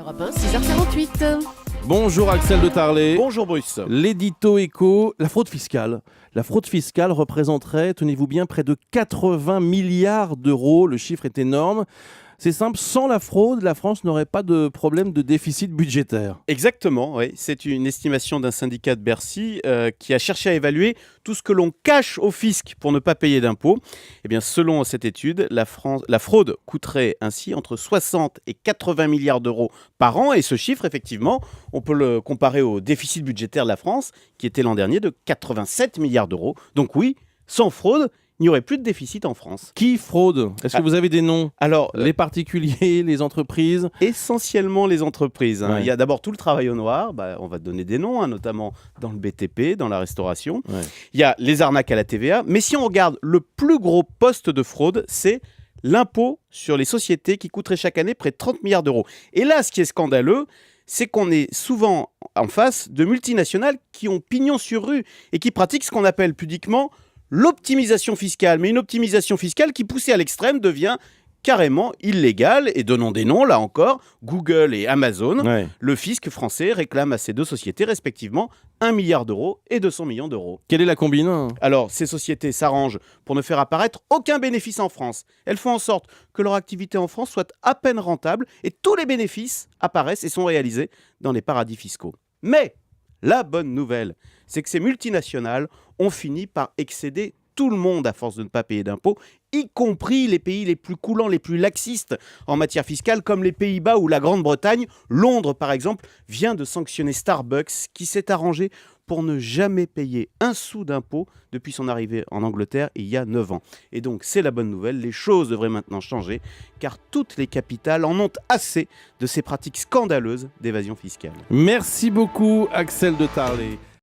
Europe 1, 6h48. Bonjour Axel de Tarlet. Bonjour Bruce. L'édito éco, la fraude fiscale. La fraude fiscale représenterait, tenez-vous bien, près de 80 milliards d'euros. Le chiffre est énorme. C'est simple, sans la fraude, la France n'aurait pas de problème de déficit budgétaire. Exactement, oui. C'est une estimation d'un syndicat de Bercy qui a cherché à évaluer tout ce que l'on cache au fisc pour ne pas payer d'impôts. Eh bien, selon cette étude, la fraude coûterait ainsi entre 60 et 80 milliards d'euros par an. Et ce chiffre, effectivement, on peut le comparer au déficit budgétaire de la France, qui était l'an dernier de 87 milliards d'euros. Donc oui, sans fraude, il n'y aurait plus de déficit en France. Qui fraude? Est-ce que vous avez des noms? Alors, Les particuliers, les entreprises? essentiellement les entreprises. Ouais. Il y a d'abord tout le travail au noir, on va te donner des noms, notamment dans le BTP, dans la restauration. Ouais. Il y a les arnaques à la TVA. Mais si on regarde le plus gros poste de fraude, c'est l'impôt sur les sociétés qui coûterait chaque année près de 30 milliards d'euros. Et là, ce qui est scandaleux, c'est qu'on est souvent en face de multinationales qui ont pignon sur rue et qui pratiquent ce qu'on appelle pudiquement l'optimisation fiscale. Mais une optimisation fiscale qui, poussée à l'extrême, devient carrément illégale. Et donnons des noms, là encore, Google et Amazon. Ouais. Le fisc français réclame à ces deux sociétés, respectivement, 1 milliard d'euros et 200 millions d'euros. Quelle est la combine? Alors, ces sociétés s'arrangent pour ne faire apparaître aucun bénéfice en France. Elles font en sorte que leur activité en France soit à peine rentable et tous les bénéfices apparaissent et sont réalisés dans les paradis fiscaux. Mais la bonne nouvelle, c'est que ces multinationales ont fini par excéder tout le monde à force de ne pas payer d'impôts, y compris les pays les plus coulants, les plus laxistes en matière fiscale, comme les Pays-Bas ou la Grande-Bretagne. Londres, par exemple, vient de sanctionner Starbucks, qui s'est arrangé pour ne jamais payer un sou d'impôts depuis son arrivée en Angleterre il y a 9 ans. Et donc, c'est la bonne nouvelle, les choses devraient maintenant changer, car toutes les capitales en ont assez de ces pratiques scandaleuses d'évasion fiscale. Merci beaucoup Axel de Tarlet.